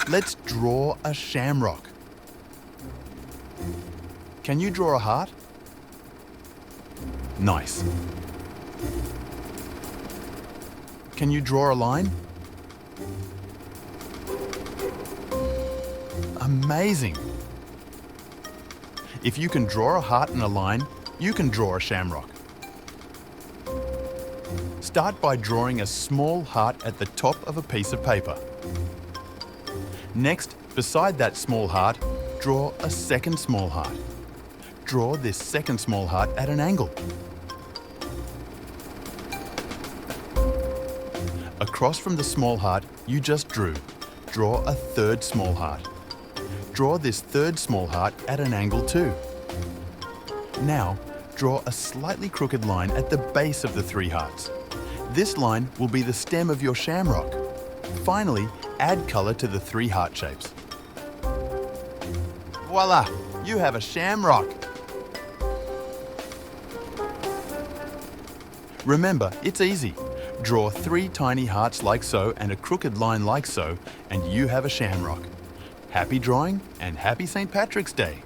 Let's draw a shamrock. Can you draw a heart? Nice. Can you draw a line? Amazing! If you can draw a heart and a line, you can draw a shamrock. Start by drawing a small heart at the top of a piece of paper. Next, beside that small heart, draw a second small heart. Draw this second small heart at an angle. Across from the small heart you just drew, draw a third small heart. Draw this third small heart at an angle too. Now, draw a slightly crooked line at the base of the three hearts. This line will be the stem of your shamrock. Finally, add colour to the three heart shapes. Voila! You have a shamrock! Remember, it's easy. Draw three tiny hearts like so and a crooked line like so, and you have a shamrock. Happy drawing and happy St. Patrick's Day!